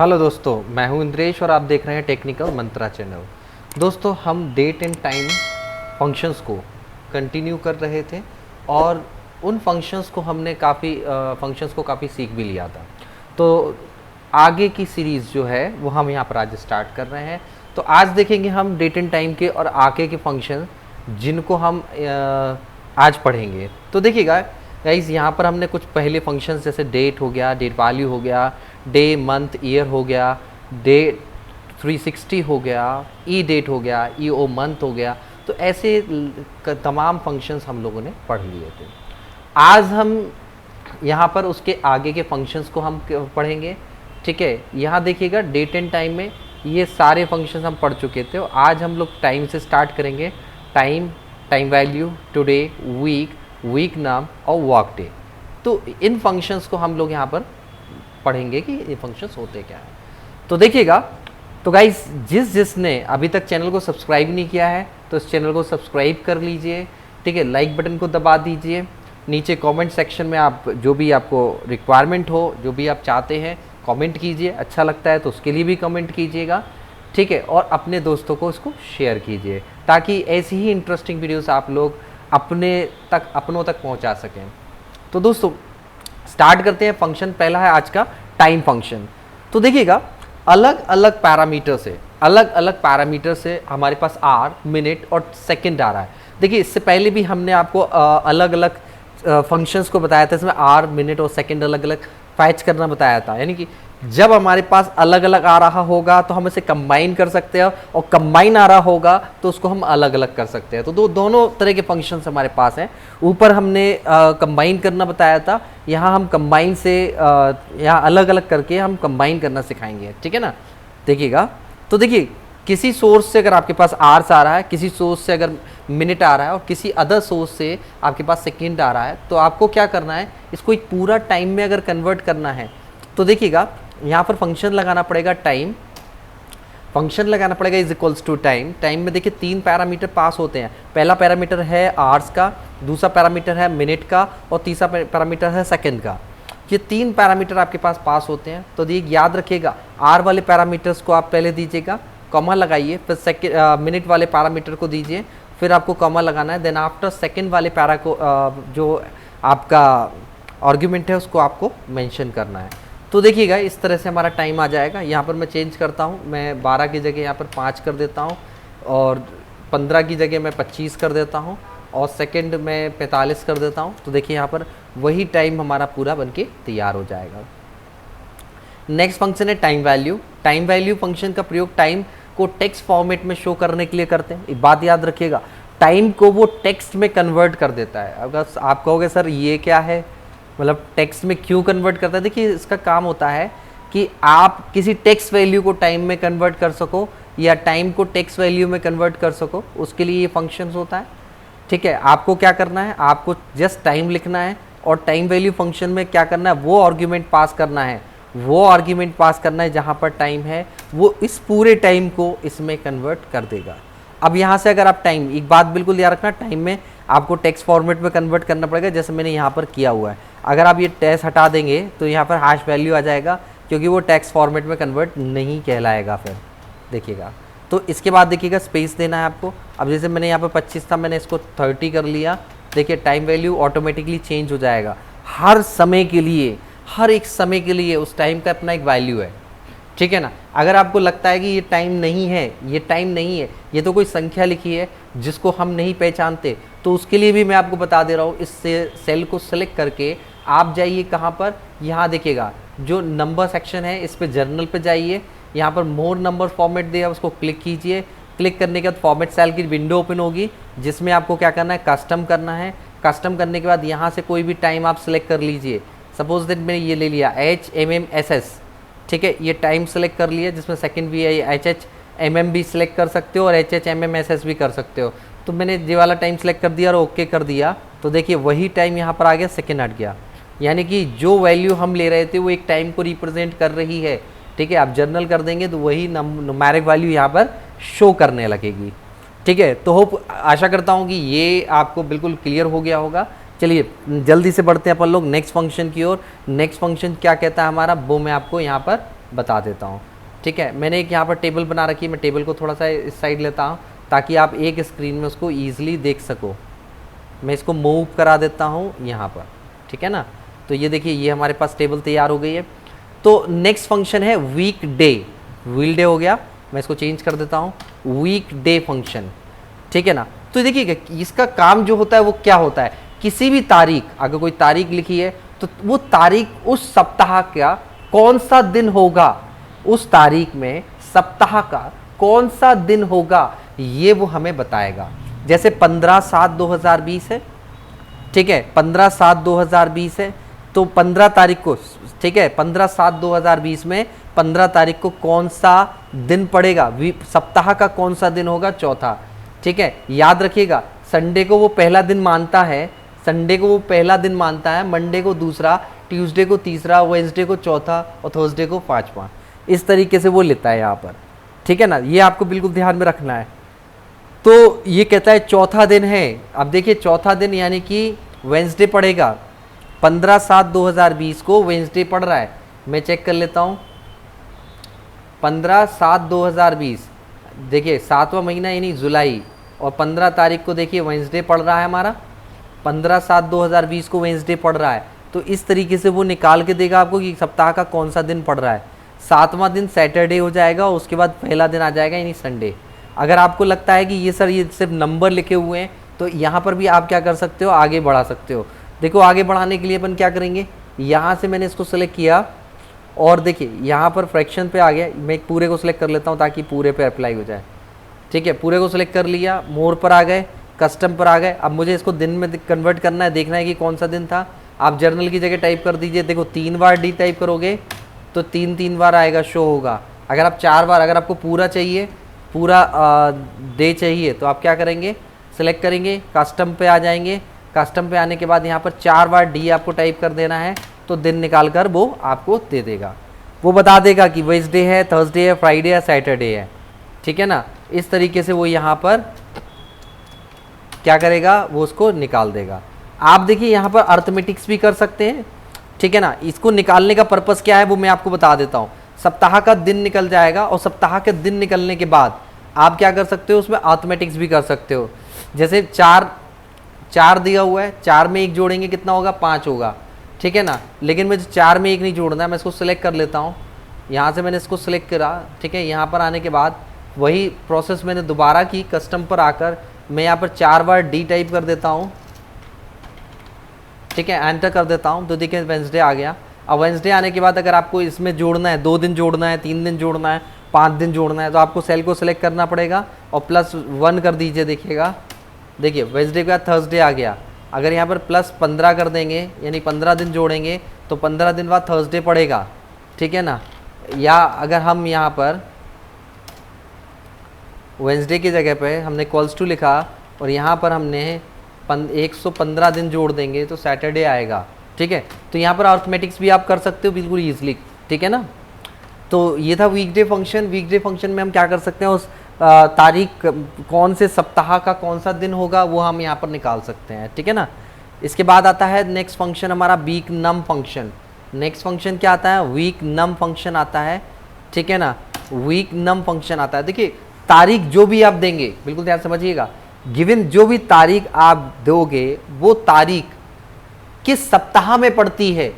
Hello दोस्तों, मैं हूं इंद्रेश और आप देख रहे हैं टेक्निकल मंत्रा चैनल। दोस्तों, हम डेट एंड टाइम फंक्शंस को कंटिन्यू कर रहे थे और उन फंक्शंस को हमने काफ़ी सीख भी लिया था। तो आगे की सीरीज़ जो है वो हम यहाँ पर आज स्टार्ट कर रहे हैं। तो आज देखेंगे हम डेट एंड टाइम के और आगे के फंक्शन जिनको हम आज पढ़ेंगे। तो देखिएगा गाइस, यहाँ पर हमने कुछ पहले फंक्शंस जैसे डेट हो गया, डेट वैल्यू हो गया, डे मंथ ईयर हो गया, डे 360 हो गया, ई डेट हो गया, ई ओ मंथ हो गया। तो ऐसे तमाम फंक्शंस हम लोगों ने पढ़ लिए थे। आज हम यहाँ पर उसके आगे के फंक्शंस को हम पढ़ेंगे। ठीक है, यहाँ देखिएगा डेट एंड टाइम में ये सारे फंक्शंस हम पढ़ चुके थे और आज हम लोग टाइम से स्टार्ट करेंगे। Time, time value, today, week, week नाम और वर्क डे। तो इन फंक्शंस को हम लोग यहाँ पर पढ़ेंगे कि ये फंक्शंस होते क्या हैं। तो देखिएगा, तो गाइस जिसने अभी तक चैनल को सब्सक्राइब नहीं किया है तो इस चैनल को सब्सक्राइब कर लीजिए। ठीक है, लाइक बटन को दबा दीजिए। नीचे कमेंट सेक्शन में आप जो भी आपको रिक्वायरमेंट हो, जो भी आप चाहते हैं, कमेंट कीजिए। अच्छा लगता है तो उसके लिए भी कमेंट कीजिएगा। ठीक है, और अपने दोस्तों को इसको शेयर कीजिए ताकि ऐसी ही इंटरेस्टिंग वीडियोस आप लोग अपनों तक पहुंचा सकें। तो दोस्तों स्टार्ट करते हैं। फंक्शन पहला है आज का टाइम फंक्शन। तो देखिएगा, अलग अलग पैरामीटर से हमारे पास आर, मिनट और सेकंड आ रहा है। देखिए, इससे पहले भी हमने आपको अलग अलग फंक्शंस को बताया था, इसमें आर, मिनट और सेकंड अलग अलग फैच करना बताया था। यानी कि जब हमारे पास अलग अलग आ रहा होगा तो हम इसे कंबाइन कर सकते हैं और कंबाइन आ रहा होगा तो उसको हम अलग अलग कर सकते हैं। तो दोनों तरह के फंक्शंस हमारे पास हैं। ऊपर हमने कंबाइन करना बताया था, यहाँ हम कंबाइन से यहाँ अलग अलग करके हम कंबाइन करना सिखाएंगे। ठीक है ना। देखिएगा, तो देखिए, किसी सोर्स से अगर आपके पास आर्स आ रहा है, किसी सोर्स से अगर मिनट आ रहा है और किसी अदर सोर्स से आपके पास सेकेंड आ रहा है, तो आपको क्या करना है, इसको एक पूरा टाइम में अगर कन्वर्ट करना है तो देखिएगा यहाँ पर फंक्शन लगाना पड़ेगा टाइम। फंक्शन लगाना पड़ेगा is equals to time. Time में देखिए 3 पैरामीटर पास होते हैं। पहला पैरामीटर है आवर्स का, दूसरा पैरामीटर है मिनट का और तीसरा पैरामीटर है सेकंड का। ये 3 पैरामीटर आपके पास होते हैं। तो ये याद रखिएगा, आर वाले पैरामीटर्स को आप पहले दीजिएगा, कॉमा लगाइए, फिर मिनट वाले पैरामीटर को दीजिए, फिर आपको कॉमा लगाना है। देन आफ्टर सेकेंड वाले पैरा को जो आपका आर्ग्यूमेंट है उसको आपको मेंशन करना है। तो देखिएगा, इस तरह से हमारा टाइम आ जाएगा। यहाँ पर मैं चेंज करता हूँ, मैं 12 की जगह यहाँ पर 5 कर देता हूँ और 15 की जगह मैं 25 कर देता हूँ और सेकंड में 45 कर देता हूँ। तो देखिए, यहाँ पर वही टाइम हमारा पूरा बनके तैयार हो जाएगा। नेक्स्ट फंक्शन है time value. Time value function का प्रयोग टाइम को टेक्स्ट फॉर्मेट में शो करने के लिए करते हैं। एक बात याद रखिएगा, टाइम को वो टेक्स्ट में कन्वर्ट कर देता है। अगर आप कहोगे सर ये क्या है, मतलब टेक्स्ट में क्यों कन्वर्ट करता है, देखिए इसका काम होता है कि आप किसी टेक्स्ट वैल्यू को टाइम में कन्वर्ट कर सको या टाइम को टेक्स्ट वैल्यू में कन्वर्ट कर सको, उसके लिए ये फंक्शंस होता है। ठीक है, आपको क्या करना है, आपको जस्ट टाइम लिखना है और टाइम वैल्यू फंक्शन में क्या करना है, वो आर्ग्यूमेंट पास करना है जहाँ पर टाइम है, वो इस पूरे टाइम को इसमें कन्वर्ट कर देगा। अब यहाँ से अगर आप टाइम, एक बात बिल्कुल याद रखना, टाइम में आपको टेक्स्ट फॉर्मेट में कन्वर्ट करना पड़ेगा जैसे मैंने यहाँ पर किया हुआ है। अगर आप ये टेक्स्ट हटा देंगे तो यहाँ पर हैश वैल्यू आ जाएगा क्योंकि वो टेक्स्ट फॉर्मेट में कन्वर्ट नहीं कहलाएगा। फिर देखिएगा, तो इसके बाद देखिएगा स्पेस देना है आपको। अब जैसे मैंने यहाँ पर 25 था, मैंने इसको 30 कर लिया। देखिए, टाइम वैल्यू ऑटोमेटिकली चेंज हो जाएगा। हर समय के लिए, हर एक समय के लिए उस टाइम का अपना एक वैल्यू है। ठीक है ना। अगर आपको लगता है कि ये टाइम नहीं है, ये तो कोई संख्या लिखी है जिसको हम नहीं पहचानते, तो उसके लिए भी मैं आपको बता दे रहा हूँ। इस सेल को सेलेक्ट करके आप जाइए कहाँ पर, यहाँ देखिएगा जो नंबर सेक्शन है, इस पर जर्नल पे जाइए, यहाँ पर मोर नंबर फॉर्मेट दिया, उसको क्लिक कीजिए। क्लिक करने के बाद फॉर्मेट सेल की विंडो ओपन होगी जिसमें आपको क्या करना है, कस्टम करना है। कस्टम करने के बाद यहाँ से कोई भी टाइम आप सेलेक्ट कर लीजिए। सपोज दैट मैंने ये ले लिया HMMSS। ठीक है, ये टाइम सेलेक्ट कर लिया जिसमें सेकंड भी है, HHMM भी सिलेक्ट कर सकते हो और HHMMSS भी कर सकते हो। तो मैंने ये वाला टाइम सेलेक्ट कर दिया और ओके कर दिया। तो देखिए, वही टाइम यहाँ पर आ गया, सेकंड हट गया। यानी कि जो वैल्यू हम ले रहे थे वो एक टाइम को रिप्रेजेंट कर रही है। ठीक है, आप जर्नल कर देंगे तो वही न्यूमेरिक वैल्यू यहाँ पर शो करने लगेगी। ठीक है, तो होप, आशा करता हूँ कि ये आपको बिल्कुल क्लियर हो गया होगा। चलिए जल्दी से बढ़ते हैं अपन लोग नेक्स्ट फंक्शन की ओर। नेक्स्ट फंक्शन क्या कहता है हमारा, वो मैं आपको यहाँ पर बता देता हूँ। ठीक है, मैंने एक यहाँ पर टेबल बना रखी है, मैं टेबल को थोड़ा सा इस साइड लेता हूँ ताकि आप एक स्क्रीन में उसको ईजिली देख सको। मैं इसको मूव करा देता हूँ यहाँ पर, ठीक है ना। तो ये देखिए, ये हमारे पास टेबल तैयार हो गई है। तो नेक्स्ट फंक्शन है वीक डे। व्हील डे हो गया, मैं इसको चेंज कर देता हूँ, वीक डे फंक्शन, ठीक है ना। तो देखिए इसका काम जो होता है वो क्या होता है, किसी भी तारीख, अगर कोई तारीख लिखी है तो वो तारीख उस सप्ताह का कौन सा दिन होगा, उस तारीख में सप्ताह का कौन सा दिन होगा ये वो हमें बताएगा। जैसे 15/7/2020 है, ठीक है, 15/7/2020 है, तो 15 तारीख को, ठीक है, 15/7/2020 में 15 तारीख को कौन सा दिन पड़ेगा, सप्ताह का कौन सा दिन होगा, चौथा। ठीक है, याद रखिएगा संडे को वो पहला दिन मानता है, संडे को वो पहला दिन मानता है, मंडे को दूसरा, ट्यूसडे को तीसरा, वेडनेसडे को चौथा और थर्सडे को पांचवा। इस तरीके से वो लेता है यहाँ पर, ठीक है ना। ये आपको बिल्कुल ध्यान में रखना है। तो ये कहता है चौथा दिन है। अब देखिए चौथा दिन यानी कि वेडनेसडे पड़ेगा, 15/7/2020 को वेडनेसडे पड़ रहा है। मैं चेक कर लेता हूँ, 15/7/2020, देखिए 7वां महीना यानी जुलाई, और 15 तारीख को देखिए वेडनेसडे पड़ रहा है हमारा, 15/7/2020 को वेडनेसडे पड़ रहा है। तो इस तरीके से वो निकाल के देगा आपको कि सप्ताह का कौन सा दिन पड़ रहा है। 7वां दिन सैटरडे हो जाएगा और उसके बाद पहला दिन आ जाएगा यानी संडे। अगर आपको लगता है कि ये सर ये सिर्फ नंबर लिखे हुए हैं, तो यहाँ पर भी आप क्या कर सकते हो, आगे बढ़ा सकते हो। देखो आगे बढ़ाने के लिए अपन क्या करेंगे, यहाँ से मैंने इसको सेलेक्ट किया और देखिए यहाँ पर फ्रैक्शन पे आ गया। मैं पूरे को सिलेक्ट कर लेता हूँ ताकि पूरे पे अप्लाई हो जाए। ठीक है, पूरे को सिलेक्ट कर लिया, मोर पर आ गए, कस्टम पर आ गए। अब मुझे इसको दिन में कन्वर्ट करना है, देखना है कि कौन सा दिन था। आप जर्नल की जगह टाइप कर दीजिए। देखो 3 बार डी टाइप करोगे तो 3 बार आएगा, शो होगा। अगर आप 4 बार, अगर आपको पूरा चाहिए, पूरा डे चाहिए, तो आप क्या करेंगे, सेलेक्ट करेंगे, कस्टम पे आ जाएंगे। कस्टम पे आने के बाद यहाँ पर 4 बार डी आपको टाइप कर देना है, तो दिन निकाल कर वो आपको दे देगा। वो बता देगा कि वेडनेसडे है, थर्सडे है, फ्राइडे है, सैटरडे है। ठीक है ना, इस तरीके से वो यहाँ पर क्या करेगा, वो उसको निकाल देगा। आप देखिए यहाँ पर अर्थमेटिक्स भी कर सकते हैं। ठीक है ना, इसको निकालने का पर्पस क्या है वो मैं आपको बता देता हूँ। सप्ताह का दिन निकल जाएगा और सप्ताह के दिन निकलने के बाद आप क्या कर सकते हो, उसमें अर्थमेटिक्स भी कर सकते हो। जैसे 4 दिया हुआ है, 4 में 1 जोड़ेंगे कितना होगा, 5 होगा। ठीक है ना, लेकिन मुझे 4 में 1 नहीं जोड़ना है, मैं इसको सिलेक्ट कर लेता हूँ। यहाँ से मैंने इसको सिलेक्ट करा, ठीक है। यहाँ पर आने के बाद वही प्रोसेस मैंने दोबारा की, कस्टम पर आकर मैं यहाँ पर 4 बार डी टाइप कर देता हूँ। ठीक है, एंटर कर देता हूँ, तो देखिए वेडनेसडे आ गया। अब वेडनेसडे आने के बाद अगर आपको इसमें जोड़ना है, 2 दिन जोड़ना है, 3 दिन जोड़ना है, 5 दिन जोड़ना है, तो आपको सेल को सिलेक्ट करना पड़ेगा और +1 कर दीजिए। देखिएगा, देखिए वेडनेसडे के बाद थर्सडे आ गया। अगर यहाँ पर +15 कर देंगे यानी 15 दिन जोड़ेंगे तो 15 दिन बाद थर्सडे पड़ेगा। ठीक है ना, या अगर हम यहाँ पर वेडनेसडे की जगह पे हमने =2 लिखा और यहाँ पर हमने 115 दिन जोड़ देंगे तो सैटरडे आएगा। ठीक है, तो यहाँ पर अर्थमेटिक्स भी आप कर सकते हो बिल्कुल ईजिली। ठीक है ना, तो ये था वीकडे फंक्शन। वीकडे फंक्शन में हम क्या कर सकते हैं, उस तारीख कौन से सप्ताह का कौन सा दिन होगा वो हम यहाँ पर निकाल सकते हैं। ठीक है ना, इसके बाद आता है नेक्स्ट फंक्शन हमारा वीक नम फंक्शन। नेक्स्ट फंक्शन क्या आता है, वीक नम फंक्शन आता है। ठीक है ना, वीक नम फंक्शन आता है। देखिए तारीख जो भी आप देंगे, बिल्कुल ध्यान समझिएगा, गिवन जो भी तारीख आप दोगे वो तारीख किस सप्ताह में पड़ती है,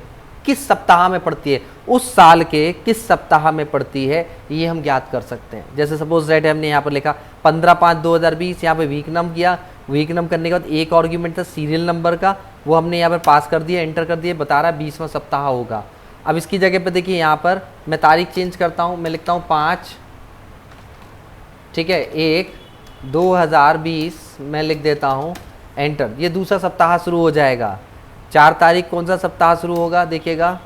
किस सप्ताह में पड़ती है, उस साल के किस सप्ताह में पड़ती है, ये हम ज्ञात कर सकते हैं। जैसे सपोज दैट हमने यहाँ पर लिखा 15/5/2020, यहाँ पे वीक नम किया। वीक नम करने के बाद एक आर्ग्यूमेंट था सीरियल नंबर का, वो हमने यहाँ पर पास कर दिया, एंटर कर दिया, बता रहा है 20वां सप्ताह होगा। अब इसकी जगह पे देखिए यहाँ पर मैं तारीख चेंज करता हूँ, मैं लिखता हूँ 5, ठीक है, 1/2020 मैं लिख देता हूँ, एंटर। ये दूसरा सप्ताह शुरू हो जाएगा। 4 तारीख कौन सा सप्ताह शुरू होगा, देखिएगा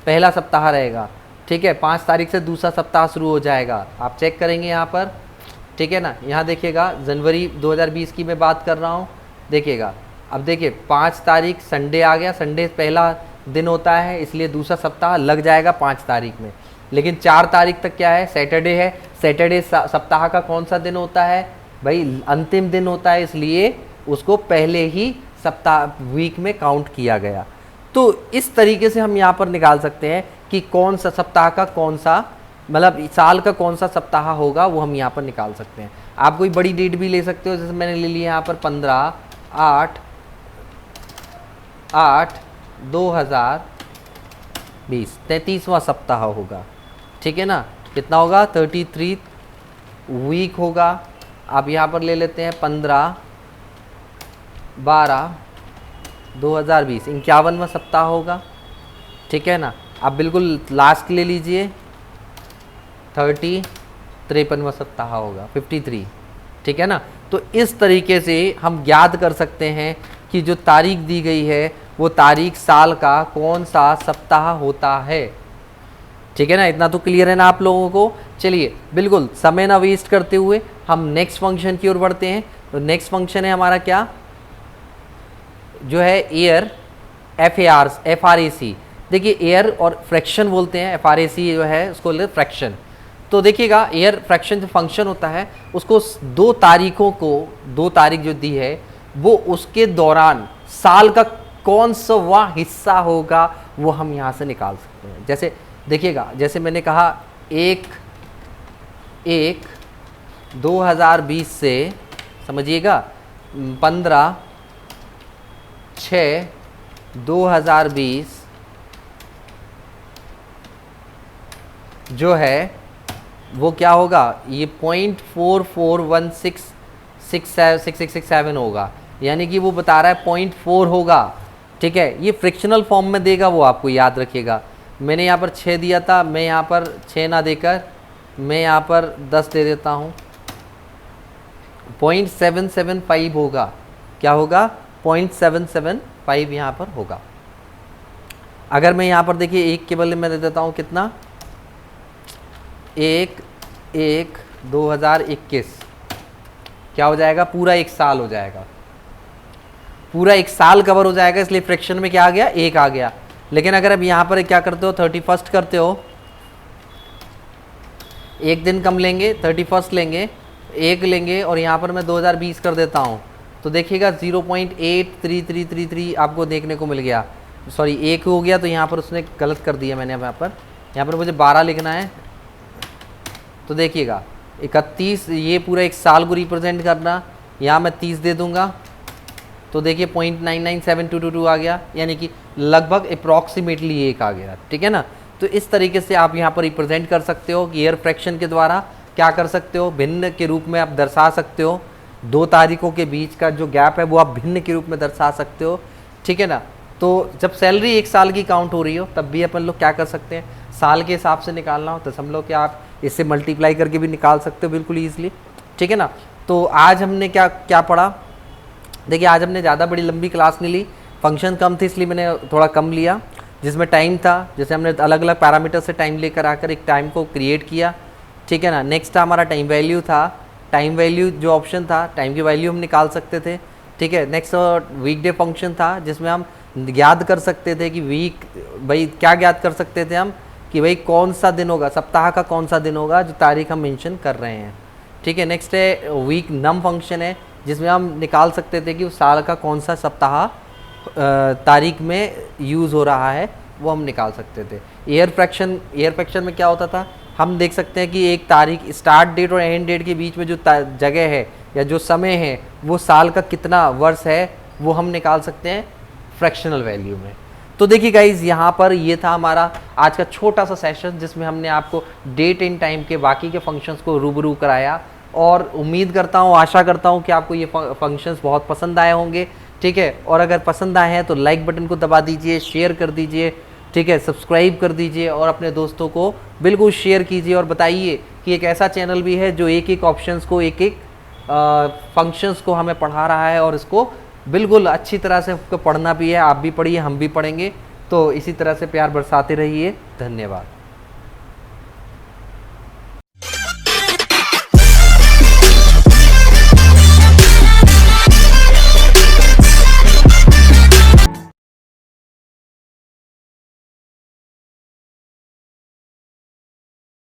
पहला सप्ताह रहेगा। ठीक है, 5 तारीख से दूसरा सप्ताह शुरू हो जाएगा, आप चेक करेंगे यहाँ पर। ठीक है ना, यहाँ देखिएगा जनवरी 2020 की मैं बात कर रहा हूँ, देखिएगा। अब देखिए 5 तारीख संडे आ गया, संडे पहला दिन होता है इसलिए दूसरा सप्ताह लग जाएगा 5 तारीख में। लेकिन 4 तारीख तक क्या है, सैटरडे है। सैटरडे सप्ताह का कौन सा दिन होता है भाई, अंतिम दिन होता है, इसलिए उसको पहले ही सप्ताह वीक में काउंट किया गया। तो इस तरीके से हम यहाँ पर निकाल सकते हैं कि कौन सा सप्ताह का कौन सा, मतलब साल का कौन सा सप्ताह होगा, वो हम यहाँ पर निकाल सकते हैं। आप कोई बड़ी डेट भी ले सकते हो, जैसे मैंने ले लिया यहाँ पर 15/8/2020, 33वां सप्ताह होगा, ठीक है ना। कितना होगा? 33 वीक होगा। आप यहाँ पर ले लेते हैं 15/12/2020, 51वां सप्ताह होगा, ठीक है ना। आप बिल्कुल लास्ट ले लीजिए, 53वां सप्ताह होगा, 53, ठीक है ना। तो इस तरीके से हम ज्ञात कर सकते हैं कि जो तारीख दी गई है वो तारीख साल का कौन सा सप्ताह होता है, ठीक है ना। इतना तो क्लियर है ना आप लोगों को। चलिए बिल्कुल समय ना वेस्ट करते हुए हम नेक्स्ट फंक्शन की ओर बढ़ते हैं। तो नेक्स्ट फंक्शन है हमारा क्या, जो है एयर, FRAC। देखिए एयर और फ्रैक्शन बोलते हैं, FRAC जो है उसको बोलते हैं फ्रैक्शन। तो देखिएगा एयर फ्रैक्शन जो फंक्शन होता है उसको 2 तारीखों को, 2 तारीख जो दी है वो उसके दौरान साल का कौन सा वह हिस्सा होगा वो हम यहाँ से निकाल सकते हैं। जैसे देखिएगा, जैसे मैंने कहा 1/1/2020 से समझिएगा 15/6/2020 जो है वो क्या होगा, ये 0.441667 होगा, यानी कि वो बता रहा है 0.4 होगा, ठीक है। ये फ्रिक्शनल फॉर्म में देगा, वो आपको याद रखिएगा। मैंने यहाँ पर 6 दिया था, मैं यहाँ पर 6 ना देकर मैं यहाँ पर 10 दे देता हूँ, 0.775 होगा। क्या होगा? 0.775 यहाँ पर होगा। अगर मैं यहाँ पर देखिए 1 के बदले में दे देता हूँ कितना, 1/1/2021, क्या हो जाएगा? पूरा 1 साल हो जाएगा, पूरा 1 साल कवर हो जाएगा, इसलिए फ्रैक्शन में क्या आ गया? 1 आ गया। लेकिन अगर अब यहाँ पर क्या करते हो, 31 करते हो, 1 दिन कम लेंगे, 31 लेंगे, 1 लेंगे और यहाँ पर मैं 2020 कर देता हूँ, तो देखिएगा 0.83333 आपको देखने को मिल गया। सॉरी 1 हो गया, तो यहाँ पर उसने गलत कर दिया मैंने। यहाँ पर मुझे 12 लिखना है, तो देखिएगा 31, ये पूरा 1 साल को रिप्रेजेंट करना, यहाँ मैं 30 दे दूँगा, तो देखिए 0.997222 आ गया, यानी कि लगभग अप्रॉक्सीमेटली 1 आ गया, ठीक है ना। तो इस तरीके से आप यहाँ पर रिप्रेजेंट कर सकते हो कि एयर फ्रैक्शन के द्वारा क्या कर सकते हो, भिन्न के रूप में आप दर्शा सकते हो। 2 तारीखों के बीच का जो गैप है वो आप भिन्न के रूप में दर्शा सकते हो, ठीक है ना। तो जब सैलरी 1 साल की काउंट हो रही हो तब भी अपन लोग क्या कर सकते हैं, साल के हिसाब से निकालना हो तो दशमलव के आप इससे मल्टीप्लाई करके भी निकाल सकते हो बिल्कुल ईजिली, ठीक है ना। तो आज हमने क्या क्या पढ़ा, देखिए आज हमने ज़्यादा बड़ी लंबी क्लास नहीं ली, फंक्शन कम थे इसलिए मैंने थोड़ा कम लिया। जिसमें टाइम था, जैसे हमने अलग अलग पैरामीटर से टाइम लेकर आकर एक टाइम को क्रिएट किया, ठीक है ना। नेक्स्ट हमारा टाइम वैल्यू था, टाइम वैल्यू जो ऑप्शन था, टाइम की वैल्यू हम निकाल सकते थे, ठीक है। नेक्स्ट वीकडे फंक्शन था जिसमें हम याद कर सकते थे कि वीक, भाई क्या ज्ञात कर सकते थे हम कि भाई कौन सा दिन होगा, सप्ताह का कौन सा दिन होगा जो तारीख हम मेंशन कर रहे हैं, ठीक है। नेक्स्ट है वीक नम फंक्शन है जिसमें हम निकाल सकते थे कि उस साल का कौन सा सप्ताह तारीख में यूज़ हो रहा है, वो हम निकाल सकते थे। एयर फ्रैक्शन में क्या होता था, हम देख सकते हैं कि एक तारीख स्टार्ट डेट और एंड डेट के बीच में जो जगह है या जो समय है वो साल का कितना वर्ष है वो हम निकाल सकते हैं फ्रैक्शनल वैल्यू में। तो देखिए गाइज यहाँ पर ये था हमारा आज का छोटा सा सेशन जिसमें हमने आपको डेट एंड टाइम के बाकी के फंक्शंस को रूबरू कराया, और उम्मीद करता हूँ, आशा करता हूँ कि आपको ये फंक्शंस बहुत पसंद आए होंगे, ठीक है। और अगर पसंद आए हैं तो लाइक बटन को दबा दीजिए, शेयर कर दीजिए, ठीक है, सब्सक्राइब कर दीजिए और अपने दोस्तों को बिल्कुल शेयर कीजिए और बताइए कि एक ऐसा चैनल भी है जो एक एक ऑप्शंस को, एक एक फंक्शंस को हमें पढ़ा रहा है और इसको बिल्कुल अच्छी तरह से पढ़ना भी है। आप भी पढ़िए, हम भी पढ़ेंगे। तो इसी तरह से प्यार बरसाते रहिए। धन्यवाद।